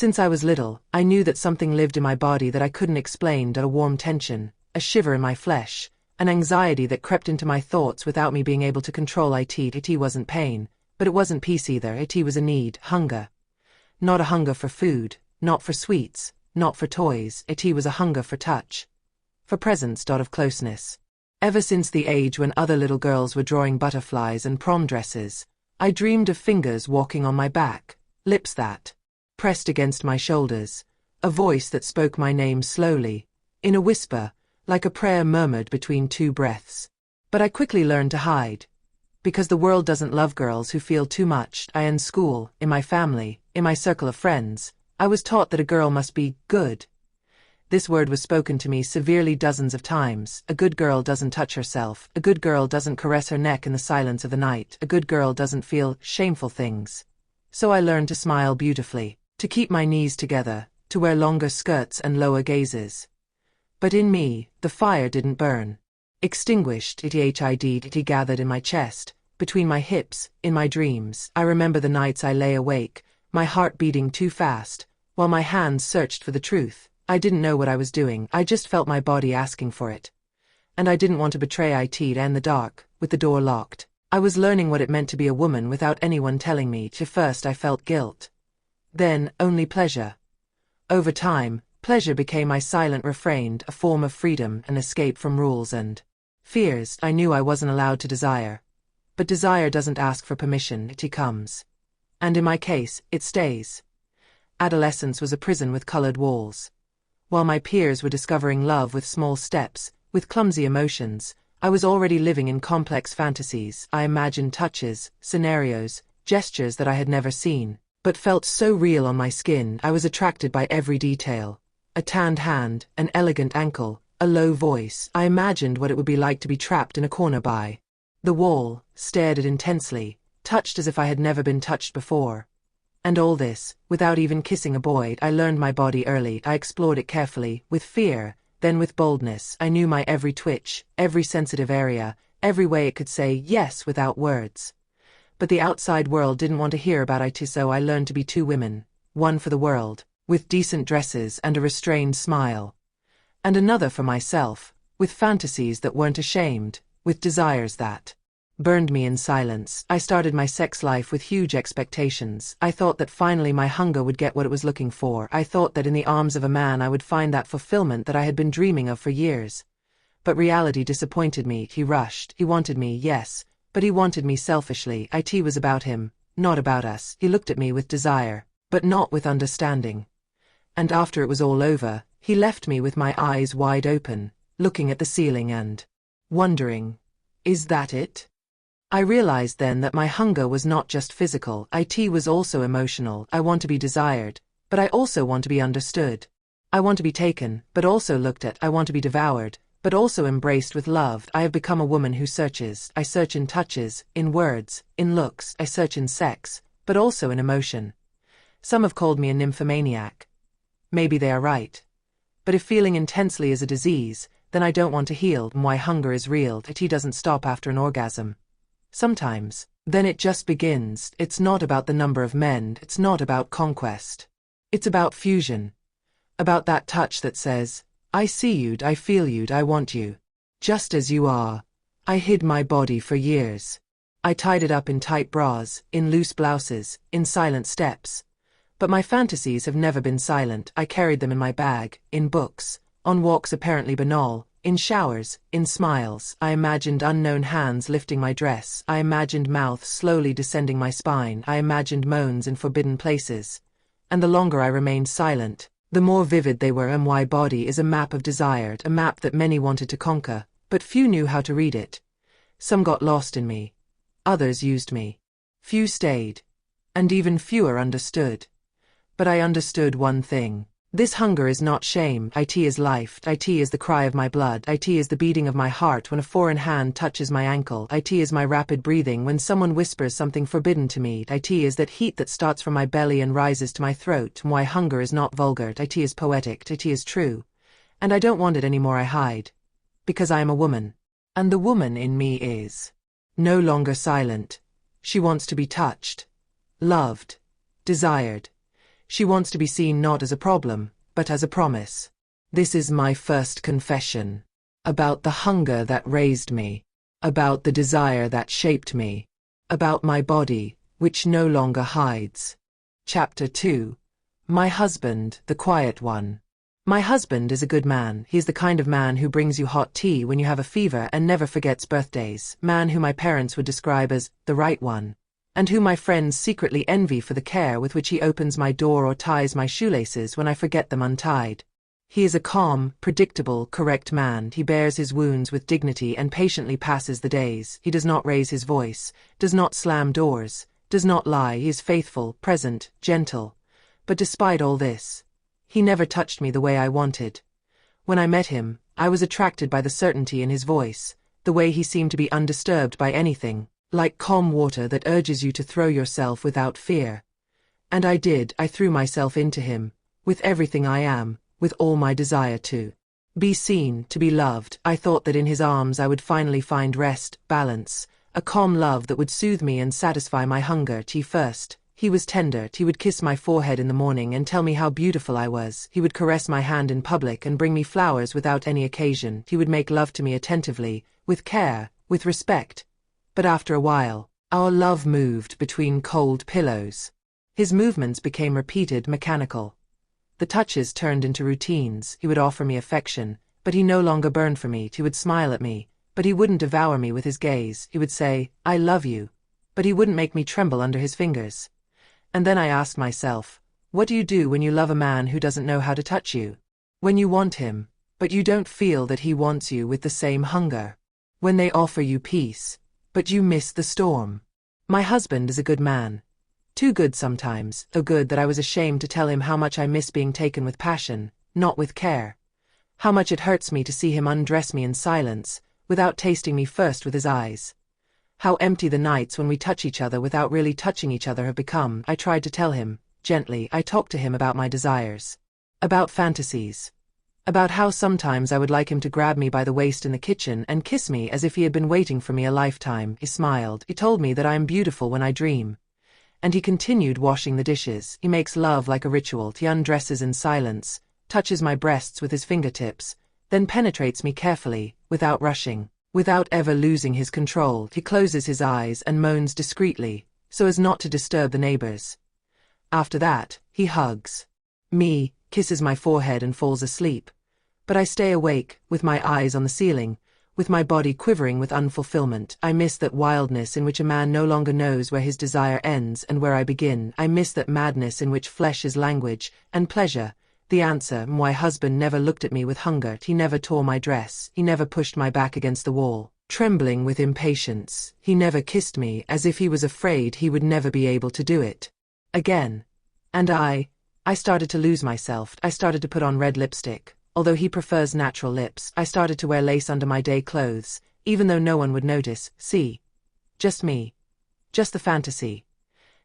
Since I was little, I knew that something lived in my body that I couldn't explain, a warm tension, a shiver in my flesh, an anxiety that crept into my thoughts without me being able to control it. It wasn't pain, but it wasn't peace either. It was a need, hunger. Not a hunger for food, not for sweets, not for toys. It was a hunger for touch. For presence. Of closeness. Ever since the age when other little girls were drawing butterflies and prom dresses, I dreamed of fingers walking on my back, lips that pressed against my shoulders, a voice that spoke my name slowly, in a whisper, like a prayer murmured between two breaths. But I quickly learned to hide. Because the world doesn't love girls who feel too much. In school, in my family, in my circle of friends, I was taught that a girl must be good. This word was spoken to me severely dozens of times. A good girl doesn't touch herself. A good girl doesn't caress her neck in the silence of the night. A good girl doesn't feel shameful things. So I learned to smile beautifully, to keep my knees together, to wear longer skirts and lower gazes. But in me, the fire didn't burn. Extinguished. It gathered in my chest, between my hips, in my dreams. I remember the nights I lay awake, my heart beating too fast, while my hands searched for the truth. I didn't know what I was doing, I just felt my body asking for it. And I didn't want to betray it in the dark, with the door locked. I was learning what it meant to be a woman without anyone telling me. First I felt guilt. Then, only pleasure. Over time, pleasure became my silent refrain, a form of freedom, an escape from rules and fears. I knew I wasn't allowed to desire. But desire doesn't ask for permission, it comes. And in my case, it stays. Adolescence was a prison with colored walls. While my peers were discovering love with small steps, with clumsy emotions, I was already living in complex fantasies. I imagined touches, scenarios, gestures that I had never seen, but felt so real on my skin. I was attracted by every detail. A tanned hand, an elegant ankle, a low voice. I imagined what it would be like to be trapped in a corner by the wall, stared at intensely, touched as if I had never been touched before. And all this, without even kissing a boy. I learned my body early. I explored it carefully, with fear, then with boldness. I knew my every twitch, every sensitive area, every way it could say yes without words. But the outside world didn't want to hear about it, so I learned to be two women, one for the world, with decent dresses and a restrained smile, and another for myself, with fantasies that weren't ashamed, with desires that burned me in silence. I started my sex life with huge expectations. I thought that finally my hunger would get what it was looking for. I thought that in the arms of a man I would find that fulfillment that I had been dreaming of for years. But reality disappointed me. He rushed. He wanted me, yes, but he wanted me selfishly. It was about him, not about us. He looked at me with desire, but not with understanding. And after it was all over, he left me with my eyes wide open, looking at the ceiling and wondering, is that it? I realized then that my hunger was not just physical. It was also emotional. I want to be desired, but I also want to be understood. I want to be taken, but also looked at. I want to be devoured, but also embraced with love. I have become a woman who searches. I search in touches, in words, in looks. I search in sex, but also in emotion. Some have called me a nymphomaniac. Maybe they are right. But if feeling intensely is a disease, then I don't want to heal. My hunger is real. It doesn't stop after an orgasm. Sometimes, then it just begins. It's not about the number of men, it's not about conquest. It's about fusion. About that touch that says, I see you, I feel you, I want you. Just as you are. I hid my body for years. I tied it up in tight bras, in loose blouses, in silent steps. But my fantasies have never been silent. I carried them in my bag, in books, on walks apparently banal, in showers, in smiles. I imagined unknown hands lifting my dress. I imagined mouths slowly descending my spine. I imagined moans in forbidden places. And the longer I remained silent, the more vivid they were. My body is a map of desire, a map that many wanted to conquer, but few knew how to read it. Some got lost in me. Others used me. Few stayed. And even fewer understood. But I understood one thing. This hunger is not shame. It is life. It is the cry of my blood. It is the beating of my heart when a foreign hand touches my ankle. It is my rapid breathing when someone whispers something forbidden to me. It is that heat that starts from my belly and rises to my throat. My hunger is not vulgar. It is poetic. It is true. And I don't want it anymore. I hide. Because I am a woman. And the woman in me is no longer silent. She wants to be touched, loved, desired. She wants to be seen not as a problem, but as a promise. This is my first confession. About the hunger that raised me. About the desire that shaped me. About my body, which no longer hides. Chapter 2. My husband, the quiet one. My husband is a good man. He is the kind of man who brings you hot tea when you have a fever and never forgets birthdays. Man who my parents would describe as the right one, and whom my friends secretly envy for the care with which he opens my door or ties my shoelaces when I forget them untied. He is a calm, predictable, correct man. He bears his wounds with dignity and patiently passes the days. He does not raise his voice, does not slam doors, does not lie. He is faithful, present, gentle. But despite all this, he never touched me the way I wanted. When I met him, I was attracted by the certainty in his voice, the way he seemed to be undisturbed by anything, like calm water that urges you to throw yourself without fear. And I did. I threw myself into him, with everything I am, with all my desire to be seen, to be loved. I thought that in his arms I would finally find rest, balance, a calm love that would soothe me and satisfy my hunger. First, he was tender. He would kiss my forehead in the morning and tell me how beautiful I was. He would caress my hand in public and bring me flowers without any occasion. He would make love to me attentively, with care, with respect. But after a while, our love moved between cold pillows. His movements became repeated, mechanical. The touches turned into routines. He would offer me affection, but he no longer burned for me. He would smile at me, but he wouldn't devour me with his gaze. He would say, "I love you," but he wouldn't make me tremble under his fingers. And then I asked myself, what do you do when you love a man who doesn't know how to touch you? When you want him, but you don't feel that he wants you with the same hunger. When they offer you peace, but you miss the storm. My husband is a good man. Too good sometimes, so good that I was ashamed to tell him how much I miss being taken with passion, not with care. How much it hurts me to see him undress me in silence, without tasting me first with his eyes. How empty the nights when we touch each other without really touching each other have become. I tried to tell him, gently. I talked to him about my desires. About fantasies. About how sometimes I would like him to grab me by the waist in the kitchen and kiss me as if he had been waiting for me a lifetime. He smiled. He told me that I am beautiful when I dream. And he continued washing the dishes. He makes love like a ritual. He undresses in silence, touches my breasts with his fingertips, then penetrates me carefully, without rushing, without ever losing his control. He closes his eyes and moans discreetly, so as not to disturb the neighbors. After that, he hugs me, kisses my forehead and falls asleep. But I stay awake, with my eyes on the ceiling, with my body quivering with unfulfillment. I miss that wildness in which a man no longer knows where his desire ends and where I begin. I miss that madness in which flesh is language, and pleasure the answer. My husband never looked at me with hunger. He never tore my dress. He never pushed my back against the wall, trembling with impatience. He never kissed me as if he was afraid he would never be able to do it again. And I started to lose myself. I started to put on red lipstick. Although he prefers natural lips, I started to wear lace under my day clothes, even though no one would notice. See? Just me. Just the fantasy.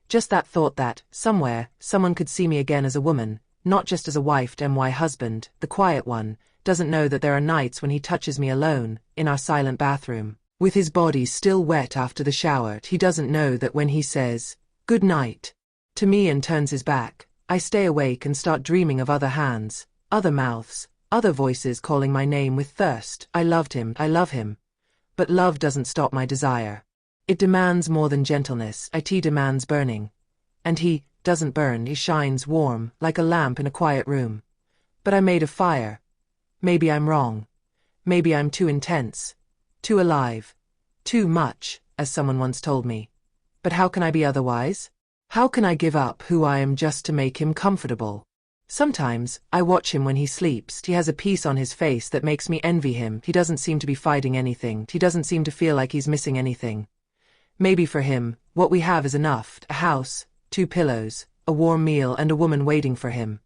Just that thought that, somewhere, someone could see me again as a woman, not just as a wife.My husband, the quiet one, doesn't know that there are nights when he touches me alone, in our silent bathroom, with his body still wet after the shower. He doesn't know that when he says, "Good night," to me and turns his back, I stay awake and start dreaming of other hands, other mouths, other voices calling my name with thirst. I loved him. I love him. But love doesn't stop my desire. It demands more than gentleness. It demands burning. And he doesn't burn. He shines warm, like a lamp in a quiet room. But I'm made of fire. Maybe I'm wrong. Maybe I'm too intense. Too alive. Too much, as someone once told me. But how can I be otherwise? How can I give up who I am just to make him comfortable? Sometimes, I watch him when he sleeps. He has a peace on his face that makes me envy him. He doesn't seem to be fighting anything. He doesn't seem to feel like he's missing anything. Maybe for him, what we have is enough. A house, 2 pillows, a warm meal and a woman waiting for him.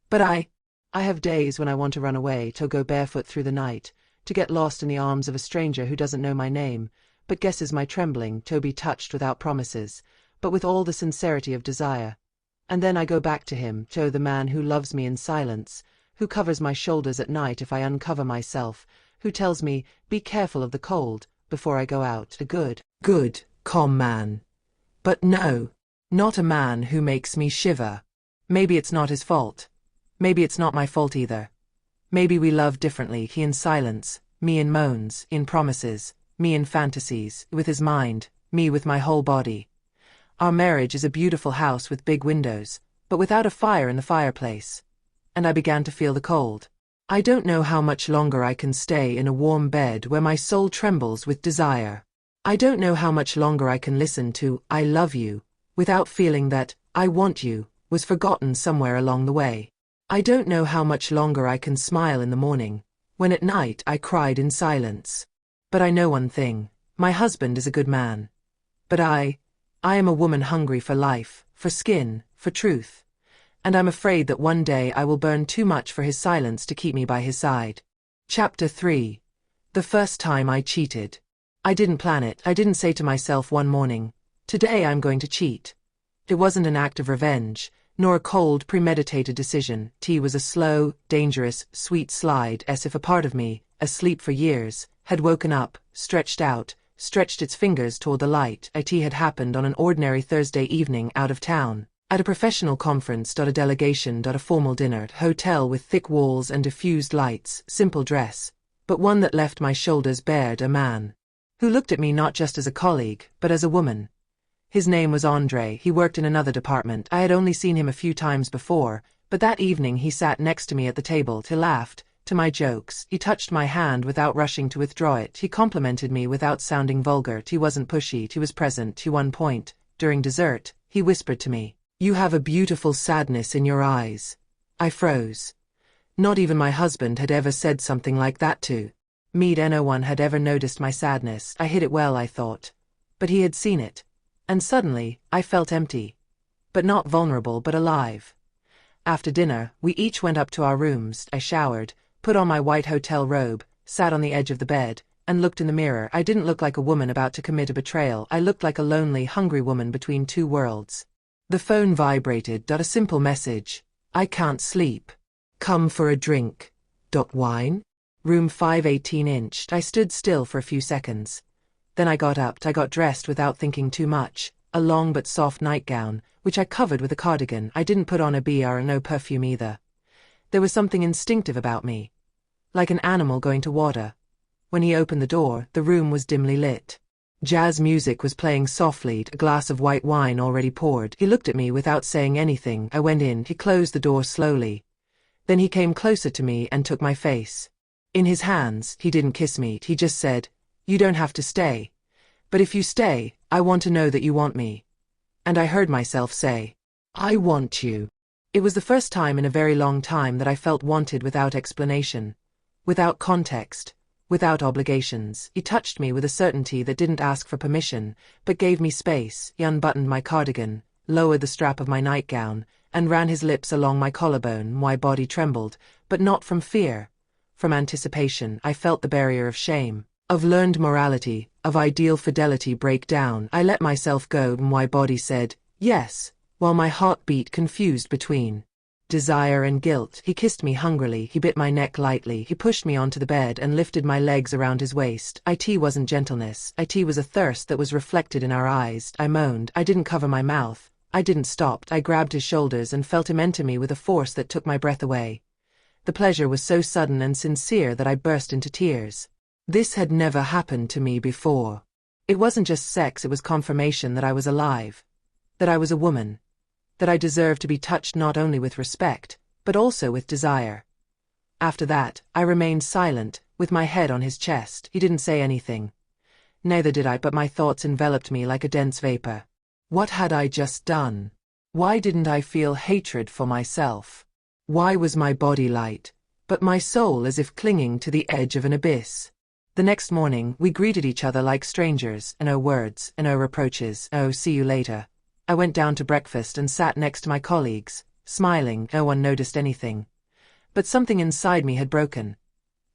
But I have days when I want to run away, to go barefoot through the night, to get lost in the arms of a stranger who doesn't know my name, but guesses my trembling, to be touched without promises, but with all the sincerity of desire. And then I go back to him, to the man who loves me in silence, who covers my shoulders at night if I uncover myself, who tells me, "Be careful of the cold," before I go out. A good, calm man. But no, not a man who makes me shiver. Maybe it's not his fault. Maybe it's not my fault either. Maybe we love differently, he in silence, me in moans, in promises, me in fantasies, with his mind, me with my whole body. Our marriage is a beautiful house with big windows, but without a fire in the fireplace. And I began to feel the cold. I don't know how much longer I can stay in a warm bed where my soul trembles with desire. I don't know how much longer I can listen to "I love you" without feeling that "I want you" was forgotten somewhere along the way. I don't know how much longer I can smile in the morning, when at night I cried in silence. But I know one thing, my husband is a good man. But I am a woman hungry for life, for skin, for truth. And I'm afraid that one day I will burn too much for his silence to keep me by his side. Chapter 3. The first time I cheated. I didn't plan it. I didn't say to myself one morning, today I'm going to cheat. It wasn't an act of revenge, nor a cold, premeditated decision. It was a slow, dangerous, sweet slide, as if a part of me, asleep for years, had woken up, stretched its fingers toward the light. It had happened on an ordinary Thursday evening out of town, at a professional conference. A delegation. A formal dinner, hotel with thick walls and diffused lights, simple dress, but one that left my shoulders bare. A man who looked at me not just as a colleague, but as a woman. His name was Andre. He worked in another department. I had only seen him a few times before, but that evening he sat next to me at the table. He laughed to my jokes. He touched my hand without rushing to withdraw it. He complimented me without sounding vulgar. He wasn't pushy. He was present. To one point, during dessert, he whispered to me, "You have a beautiful sadness in your eyes." I froze. Not even my husband had ever said something like that to me. No one had ever noticed my sadness. I hid it well, I thought. But he had seen it. And suddenly, I felt empty. But not vulnerable, but alive. After dinner, we each went up to our rooms. I showered, put on my white hotel robe, sat on the edge of the bed, and looked in the mirror. I didn't look like a woman about to commit a betrayal. I looked like a lonely, hungry woman between two worlds. The phone vibrated. A simple message. "I can't sleep. Come for a drink. Wine? Room 518". I stood still for a few seconds. Then I got up. I got dressed without thinking too much, a long but soft nightgown, which I covered with a cardigan. I didn't put on a BR and no perfume either. There was something instinctive about me, like an animal going to water. When he opened the door, the room was dimly lit. Jazz music was playing softly, a glass of white wine already poured. He looked at me without saying anything. I went in. He closed the door slowly. Then he came closer to me and took my face in his hands. He didn't kiss me. He just said, "You don't have to stay. But if you stay, I want to know that you want me." And I heard myself say, "I want you." It was the first time in a very long time that I felt wanted without explanation, without context, without obligations. He touched me with a certainty that didn't ask for permission, but gave me space. He unbuttoned my cardigan, lowered the strap of my nightgown, and ran his lips along my collarbone. My body trembled, but not from fear. From anticipation. I felt the barrier of shame, of learned morality, of ideal fidelity break down. I let myself go, and my body said, yes, while my heart beat confused between desire and guilt. He kissed me hungrily. He bit my neck lightly. He pushed me onto the bed and lifted my legs around his waist. It wasn't gentleness. It was a thirst that was reflected in our eyes. I moaned. I didn't cover my mouth. I didn't stop. I grabbed his shoulders and felt him enter me with a force that took my breath away. The pleasure was so sudden and sincere that I burst into tears. This had never happened to me before. It wasn't just sex, it was confirmation that I was alive, that I was a woman, that I deserved to be touched not only with respect, but also with desire. After that, I remained silent, with my head on his chest. He didn't say anything. Neither did I, but my thoughts enveloped me like a dense vapor. What had I just done? Why didn't I feel hatred for myself? Why was my body light, but my soul as if clinging to the edge of an abyss? The next morning, we greeted each other like strangers, and no words, and no reproaches. "Oh, see you later." I went down to breakfast and sat next to my colleagues, smiling. No one noticed anything. But something inside me had broken.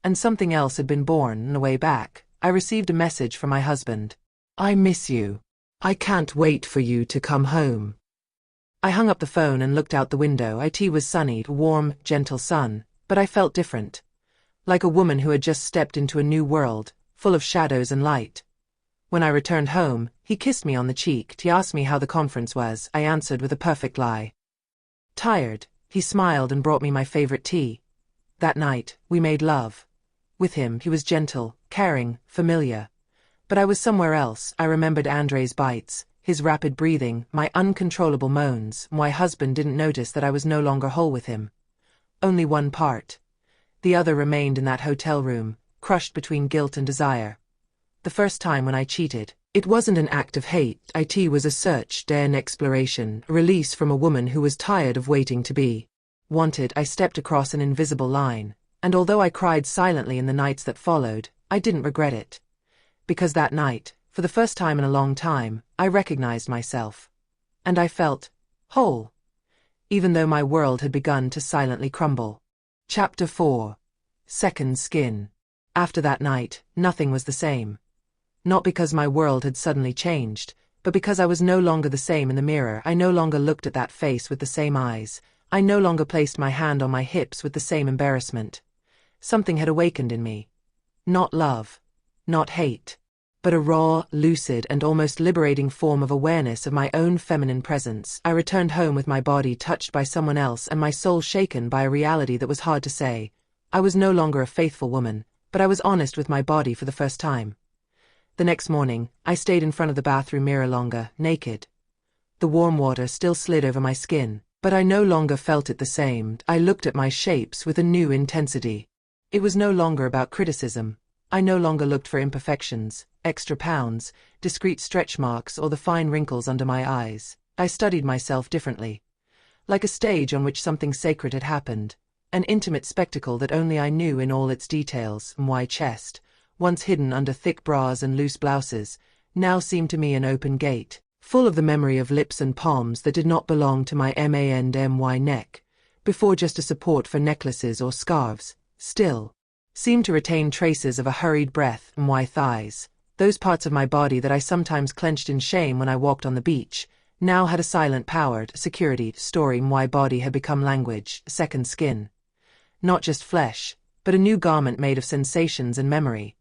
And something else had been born. On the way back, I received a message from my husband. "I miss you. I can't wait for you to come home." I hung up the phone and looked out the window. It was sunny, warm, gentle sun, but I felt different. Like a woman who had just stepped into a new world, full of shadows and light. When I returned home, he kissed me on the cheek. He asked me how the conference was. I answered with a perfect lie. Tired, he smiled and brought me my favorite tea. That night, we made love. With him, he was gentle, caring, familiar. But I was somewhere else. I remembered Andre's bites, his rapid breathing, my uncontrollable moans. My husband didn't notice that I was no longer whole with him. Only one part. The other remained in that hotel room, crushed between guilt and desire. The first time when I cheated, it wasn't an act of hate. It was a search, an exploration, a release from a woman who was tired of waiting to be wanted. I stepped across an invisible line, and although I cried silently in the nights that followed, I didn't regret it. Because that night, for the first time in a long time, I recognized myself. And I felt whole, even though my world had begun to silently crumble. Chapter 4. Second Skin. After that night, nothing was the same. Not because my world had suddenly changed, but because I was no longer the same in the mirror. I no longer looked at that face with the same eyes. I no longer placed my hand on my hips with the same embarrassment. Something had awakened in me. Not love, not hate, but a raw, lucid, and almost liberating form of awareness of my own feminine presence. I returned home with my body touched by someone else and my soul shaken by a reality that was hard to say. I was no longer a faithful woman, but I was honest with my body for the first time. The next morning, I stayed in front of the bathroom mirror longer, naked. The warm water still slid over my skin, but I no longer felt it the same. I looked at my shapes with a new intensity. It was no longer about criticism. I no longer looked for imperfections, extra pounds, discreet stretch marks, or the fine wrinkles under my eyes. I studied myself differently. Like a stage on which something sacred had happened, an intimate spectacle that only I knew in all its details. My chest, once hidden under thick bras and loose blouses, now seemed to me an open gate, full of the memory of lips and palms that did not belong to my my neck, before just a support for necklaces or scarves, still seemed to retain traces of a hurried breath. My thighs, those parts of my body that I sometimes clenched in shame when I walked on the beach, now had a silent powered security story. My body had become language, second skin. Not just flesh, but a new garment made of sensations and memory.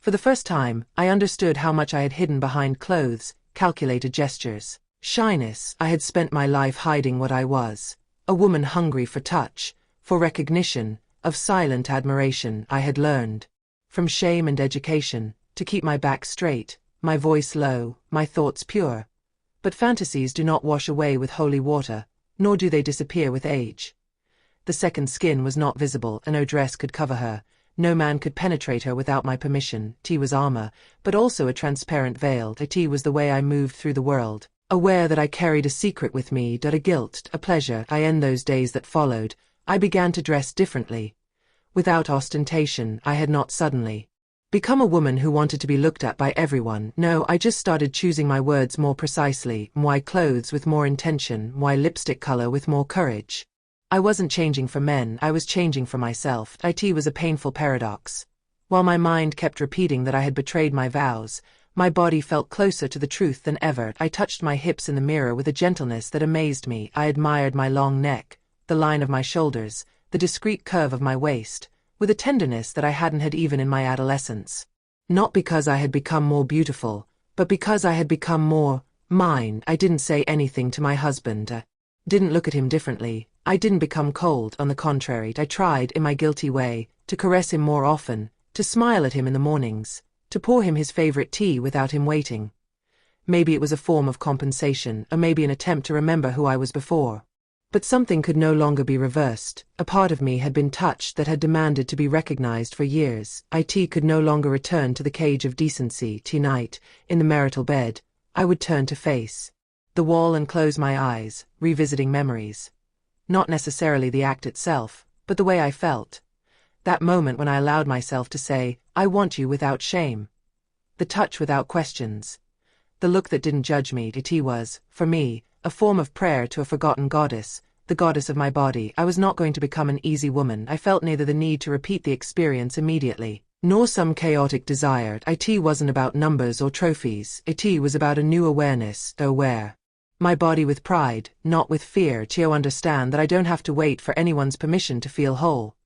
For the first time, I understood how much I had hidden behind clothes, calculated gestures, shyness. I had spent my life hiding what I was, a woman hungry for touch, for recognition, of silent admiration. I had learned, from shame and education, to keep my back straight, my voice low, my thoughts pure. But fantasies do not wash away with holy water, nor do they disappear with age. The second skin was not visible, and no dress could cover her. No man could penetrate her without my permission. It was armor, but also a transparent veil. It was the way I moved through the world, aware that I carried a secret with me, a guilt, a pleasure. In those days that followed, I began to dress differently. Without ostentation. I had not suddenly become a woman who wanted to be looked at by everyone. No, I just started choosing my words more precisely, my clothes with more intention, my lipstick color with more courage. I wasn't changing for men, I was changing for myself. It was a painful paradox. While my mind kept repeating that I had betrayed my vows, my body felt closer to the truth than ever. I touched my hips in the mirror with a gentleness that amazed me. I admired my long neck, the line of my shoulders, the discreet curve of my waist, with a tenderness that I hadn't had even in my adolescence. Not because I had become more beautiful, but because I had become more mine. I didn't say anything to my husband. I didn't look at him differently. I didn't become cold. On the contrary, I tried, in my guilty way, to caress him more often, to smile at him in the mornings, to pour him his favorite tea without him waiting. Maybe it was a form of compensation, or maybe an attempt to remember who I was before. But something could no longer be reversed. A part of me had been touched that had demanded to be recognized for years. It could no longer return to the cage of decency. Tonight, in the marital bed, I would turn to face the wall and close my eyes, revisiting memories. Not necessarily the act itself, but the way I felt. That moment when I allowed myself to say, "I want you," without shame. The touch without questions. The look that didn't judge me. It was, for me, a form of prayer to a forgotten goddess, the goddess of my body. I was not going to become an easy woman. I felt neither the need to repeat the experience immediately, nor some chaotic desire. It wasn't about numbers or trophies. It was about a new awareness, aware my body with pride, not with fear. To understand that I don't have to wait for anyone's permission to feel whole.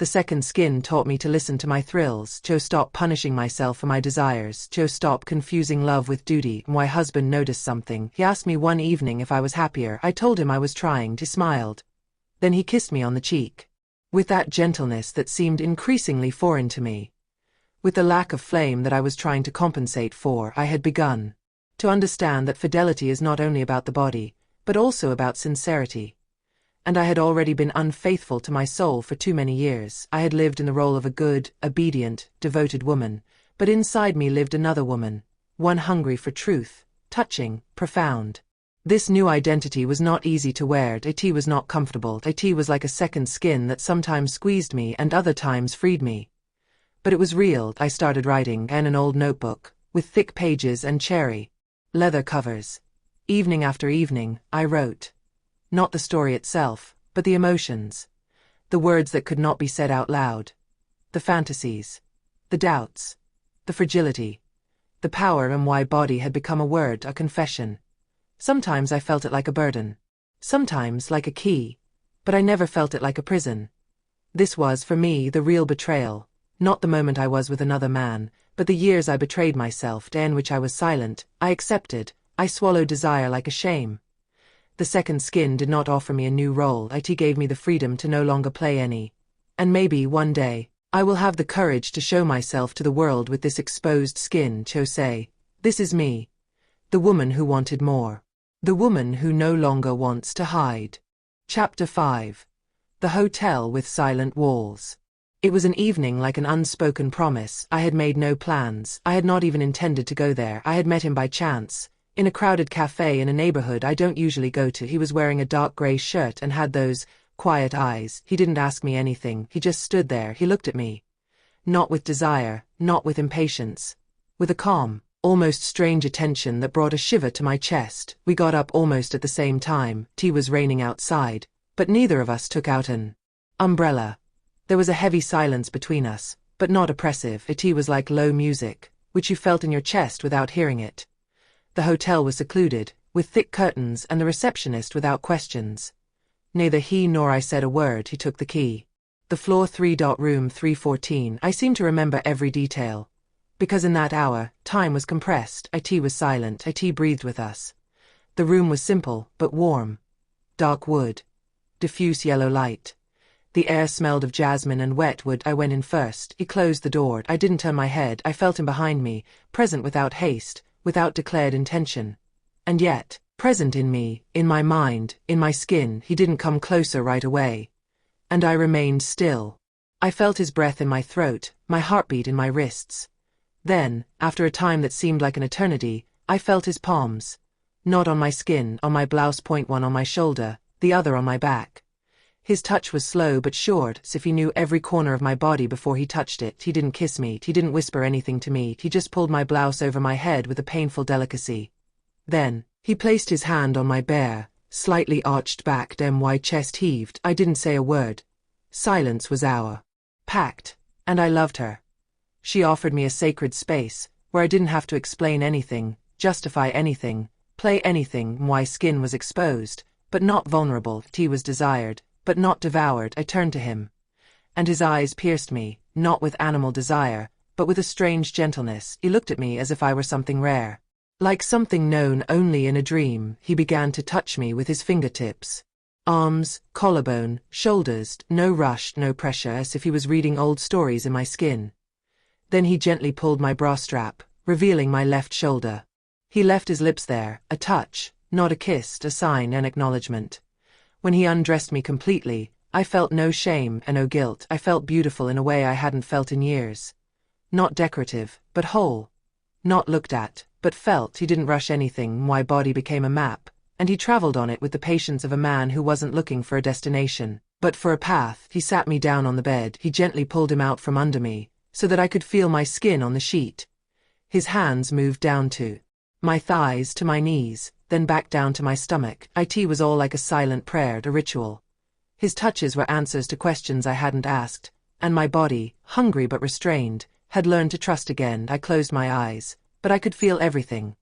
The second skin taught me to listen to my thrills, to stop punishing myself for my desires, to stop confusing love with duty. My husband noticed something. He asked me one evening if I was happier. I told him I was trying. He smiled. Then he kissed me on the cheek. With that gentleness that seemed increasingly foreign to me. With the lack of flame that I was trying to compensate for, I had begun to understand that fidelity is not only about the body, but also about sincerity. And I had already been unfaithful to my soul for too many years. I had lived in the role of a good, obedient, devoted woman, but inside me lived another woman, one hungry for truth, touching, profound. This new identity was not easy to wear. It was not comfortable. It was like a second skin that sometimes squeezed me and other times freed me. But it was real. I started writing in an old notebook, with thick pages and cherry leather covers. Evening after evening, I wrote. Not the story itself, but the emotions. The words that could not be said out loud. The fantasies. The doubts. The fragility. The power and why body had become a word, a confession. Sometimes I felt it like a burden. Sometimes like a key. But I never felt it like a prison. This was, for me, the real betrayal. Not the moment I was with another man, but the years I betrayed myself, in which I was silent, I accepted, I swallowed desire like a shame. The second skin did not offer me a new role. It gave me the freedom to no longer play any. And maybe one day, I will have the courage to show myself to the world with this exposed skin, to say, this is me. The woman who wanted more. The woman who no longer wants to hide. Chapter 5. The Hotel with Silent Walls. It was an evening like an unspoken promise. I had made no plans. I had not even intended to go there. I had met him by chance. In a crowded cafe in a neighborhood I don't usually go to. He was wearing a dark gray shirt and had those quiet eyes. He didn't ask me anything. He just stood there. He looked at me. Not with desire, not with impatience. With a calm, almost strange attention that brought a shiver to my chest. We got up almost at the same time. It was raining outside, but neither of us took out an umbrella. There was a heavy silence between us, but not oppressive. It was like low music, which you felt in your chest without hearing it. The hotel was secluded, with thick curtains and the receptionist without questions. Neither he nor I said a word. He took the key. The floor 3. Room 314. I seem to remember every detail. Because in that hour, time was compressed. It was silent. It breathed with us. The room was simple, but warm. Dark wood. Diffuse yellow light. The air smelled of jasmine and wet wood. I went in first. He closed the door. I didn't turn my head. I felt him behind me, present without haste, without declared intention. And yet, present in me, in my mind, in my skin. He didn't come closer right away. And I remained still. I felt his breath in my throat, my heartbeat in my wrists. Then, after a time that seemed like an eternity, I felt his palms. Not on my skin, on my blouse, one on my shoulder, the other on my back. His touch was slow but sure, as if he knew every corner of my body before he touched it. He didn't kiss me. He didn't whisper anything to me. He just pulled my blouse over my head with a painful delicacy. Then, he placed his hand on my bare, slightly arched back. My chest heaved. I didn't say a word. Silence was our pact, and I loved her. She offered me a sacred space, where I didn't have to explain anything, justify anything, play anything. My skin was exposed, but not vulnerable. He was desired, but not devoured. I turned to him. And his eyes pierced me, not with animal desire, but with a strange gentleness. He looked at me as if I were something rare. Like something known only in a dream. He began to touch me with his fingertips. Arms, collarbone, shoulders, no rush, no pressure, as if he was reading old stories in my skin. Then he gently pulled my bra strap, revealing my left shoulder. He left his lips there, a touch, not a kiss, a sign, an acknowledgement. When he undressed me completely, I felt no shame and no guilt. I felt beautiful in a way I hadn't felt in years. Not decorative, but whole. Not looked at, but felt. He didn't rush anything. My body became a map, and he traveled on it with the patience of a man who wasn't looking for a destination, but for a path. He sat me down on the bed. He gently pulled him out from under me, so that I could feel my skin on the sheet. His hands moved down to my thighs, to my knees, then back down to my stomach. It was all like a silent prayer, a ritual. His touches were answers to questions I hadn't asked, and my body, hungry but restrained, had learned to trust again. I closed my eyes, but I could feel everything.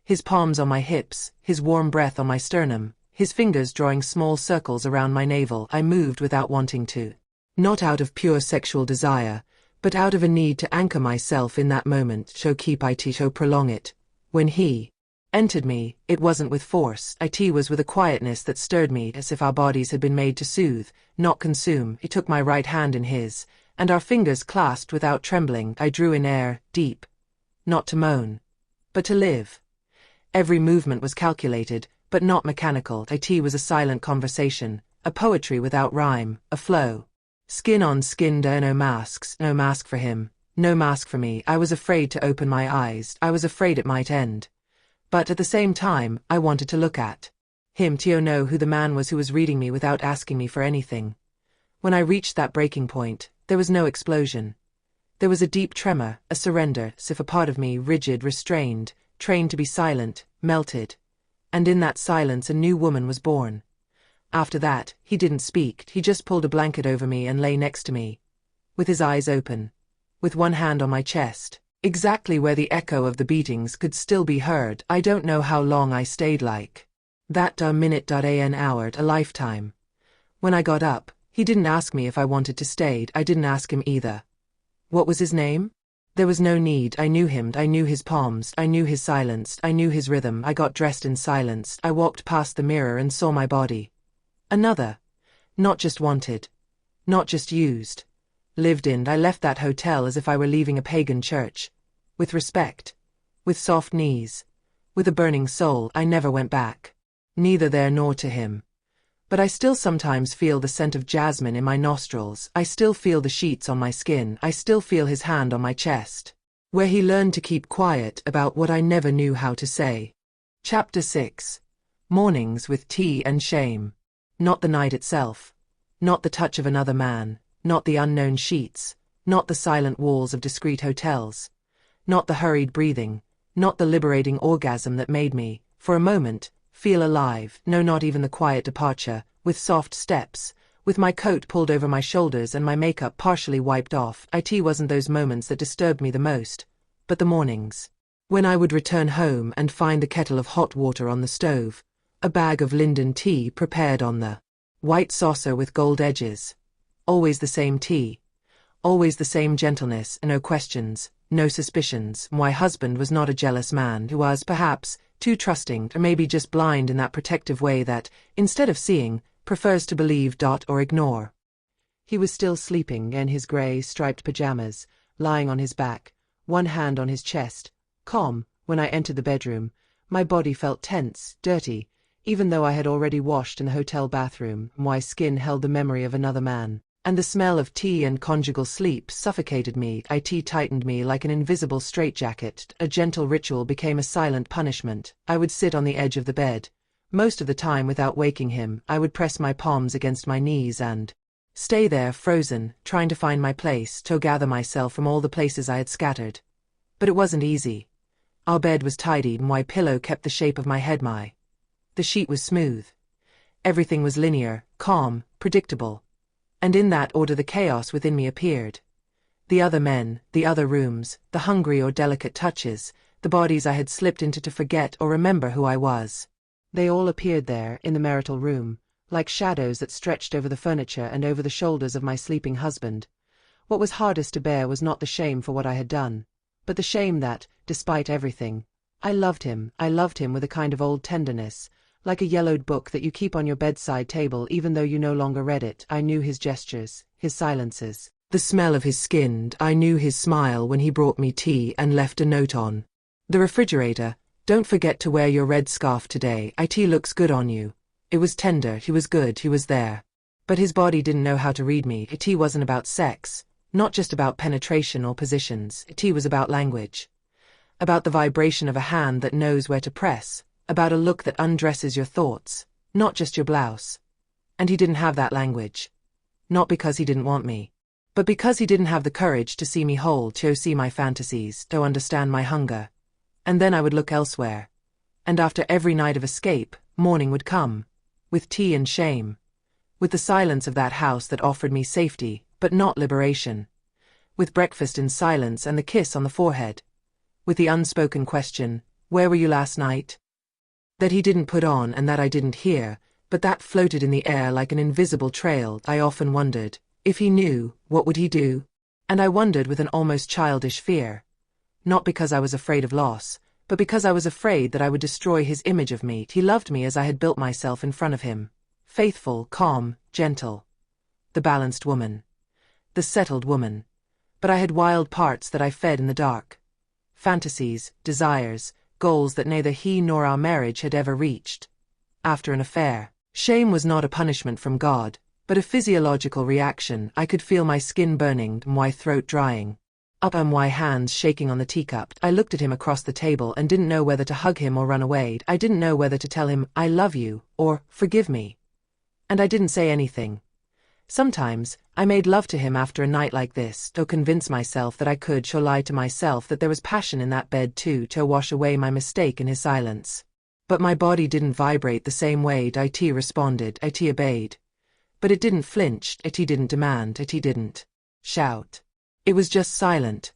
His palms on my hips, his warm breath on my sternum, his fingers drawing small circles around my navel. I moved without wanting to. Not out of pure sexual desire, but out of a need to anchor myself in that moment, to keep it, to prolong it. When he entered me, it wasn't with force, it was with a quietness that stirred me, as if our bodies had been made to soothe, not consume. He took my right hand in his, and our fingers clasped without trembling. I drew in air, deep. Not to moan, but to live. Every movement was calculated, but not mechanical. It was a silent conversation, a poetry without rhyme, a flow. Skin on skin, no masks, no mask for him, no mask for me. I was afraid to open my eyes, I was afraid it might end. But at the same time, I wanted to look at him to know who the man was who was reading me without asking me for anything. When I reached that breaking point, there was no explosion. There was a deep tremor, a surrender, as if a part of me, rigid, restrained, trained to be silent, melted. And in that silence a new woman was born. After that, he didn't speak, he just pulled a blanket over me and lay next to me. With his eyes open. With one hand on my chest. Exactly where the echo of the beatings could still be heard. I don't know how long I stayed like that.Minute.A an hour, a lifetime. When I got up, he didn't ask me if I wanted to stay, I didn't ask him either. What was his name? There was no need, I knew him, I knew his palms, I knew his silence, I knew his rhythm. I got dressed in silence, I walked past the mirror and saw my body. Another. Not just wanted. Not just used. Lived in. I left that hotel as if I were leaving a pagan church. With respect. With soft knees. With a burning soul. I never went back. Neither there nor to him. But I still sometimes feel the scent of jasmine in my nostrils, I still feel the sheets on my skin, I still feel his hand on my chest. Where he learned to keep quiet about what I never knew how to say. Chapter 6. Mornings with tea and shame. Not the night itself. Not the touch of another man, not the unknown sheets, not the silent walls of discreet hotels. Not the hurried breathing, not the liberating orgasm that made me, for a moment, feel alive. No, not even the quiet departure, with soft steps, with my coat pulled over my shoulders and my makeup partially wiped off. It wasn't those moments that disturbed me the most, but the mornings. When I would return home and find a kettle of hot water on the stove, a bag of linden tea prepared on the white saucer with gold edges. Always the same tea. Always the same gentleness, no questions, no suspicions. My husband was not a jealous man who was, perhaps, too trusting, or maybe just blind in that protective way that, instead of seeing, prefers to believe.Or ignore. He was still sleeping in his grey, striped pajamas, lying on his back, one hand on his chest, calm. When I entered the bedroom, my body felt tense, dirty, even though I had already washed in the hotel bathroom. My skin held the memory of another man, and the smell of tea and conjugal sleep suffocated me. It tightened me like an invisible straitjacket. A gentle ritual became a silent punishment. I would sit on the edge of the bed. Most of the time without waking him, I would press my palms against my knees and stay there, frozen, trying to find my place, to gather myself from all the places I had scattered. But it wasn't easy. Our bed was tidy, my pillow kept the shape of my head, the sheet was smooth. Everything was linear, calm, predictable. And in that order the chaos within me appeared. The other men, the other rooms, the hungry or delicate touches, the bodies I had slipped into to forget or remember who I was. They all appeared there, in the marital room, like shadows that stretched over the furniture and over the shoulders of my sleeping husband. What was hardest to bear was not the shame for what I had done, but the shame that, despite everything, I loved him with a kind of old tenderness, like a yellowed book that you keep on your bedside table even though you no longer read it. I knew his gestures, his silences, the smell of his skin. I knew his smile when he brought me tea and left a note on the refrigerator. Don't forget to wear your red scarf today. It looks good on you. It was tender, he was good, he was there. But his body didn't know how to read me. It wasn't about sex, not just about penetration or positions. It was about language. About the vibration of a hand that knows where to press. About a look that undresses your thoughts, not just your blouse. And he didn't have that language. Not because he didn't want me, but because he didn't have the courage to see me whole, to see my fantasies, to understand my hunger. And then I would look elsewhere. And after every night of escape, morning would come. With tea and shame. With the silence of that house that offered me safety, but not liberation. With breakfast in silence and the kiss on the forehead. With the unspoken question, where were you last night? That he didn't put on and that I didn't hear, but that floated in the air like an invisible trail. I often wondered, If he knew, what would he do? And I wondered with an almost childish fear. Not because I was afraid of loss, but because I was afraid that I would destroy his image of me. He loved me as I had built myself in front of him. Faithful, calm, gentle. The balanced woman. The settled woman. But I had wild parts that I fed in the dark. Fantasies, desires, goals that neither he nor our marriage had ever reached. After an affair, shame was not a punishment from God, but a physiological reaction. I could feel my skin burning, my throat drying. My hands shaking on the teacup. I looked at him across the table and didn't know whether to hug him or run away. I didn't know whether to tell him, I love you, or, forgive me. And I didn't say anything. Sometimes, I made love to him after a night like this, to convince myself that I could lie to myself that there was passion in that bed too, to wash away my mistake in his silence. But my body didn't vibrate the same way. It responded, it obeyed. But it didn't flinch, it didn't demand, it didn't shout. It was just silent.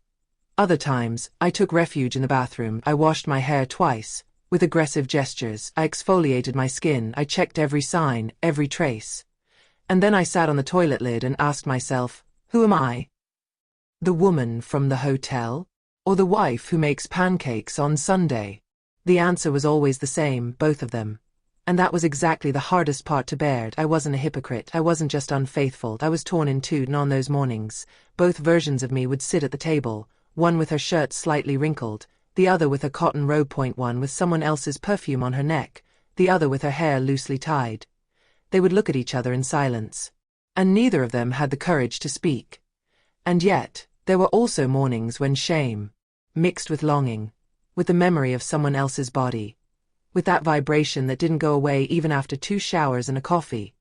Other times, I took refuge in the bathroom. I washed my hair twice. With aggressive gestures, I exfoliated my skin. I checked every sign, every trace. And then I sat on the toilet lid and asked myself, who am I? The woman from the hotel? Or the wife who makes pancakes on Sunday? The answer was always the same, both of them. And that was exactly the hardest part to bear. I wasn't a hypocrite. I wasn't just unfaithful. I was torn in two, and on those mornings, both versions of me would sit at the table, one with her shirt slightly wrinkled, the other with a cotton robe, one with someone else's perfume on her neck, the other with her hair loosely tied. They would look at each other in silence. And neither of them had the courage to speak. And yet, there were also mornings when shame, mixed with longing, with the memory of someone else's body, with that vibration that didn't go away even after 2 showers and a coffee,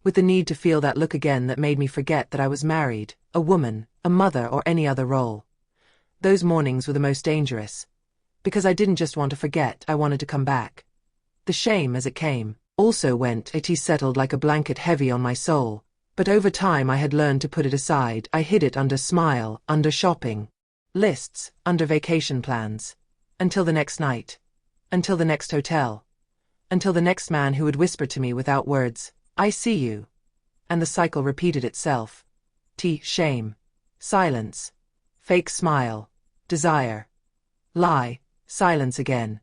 with the need to feel that look again that made me forget that I was married, a woman, a mother, or any other role. Those mornings were the most dangerous, because I didn't just want to forget, I wanted to come back. The shame as it came also went. It settled like a blanket heavy on my soul, but over time I had learned to put it aside. I hid it under smile, under shopping lists, under vacation plans, until the next night. Until the next hotel. Until the next man who would whisper to me without words, I see you. And the cycle repeated itself. Shame. Silence. Fake smile. Desire. Lie. Silence again.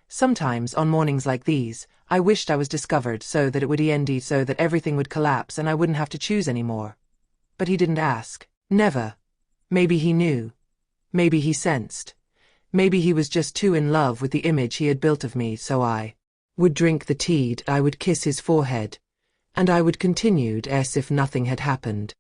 Sometimes, on mornings like these, I wished I was discovered so that it would end, so that everything would collapse and I wouldn't have to choose anymore. But he didn't ask. Never. Maybe he knew. Maybe he sensed. Maybe he was just too in love with the image he had built of me, so I would drink the tea, I would kiss his forehead, and I would continue as if nothing had happened.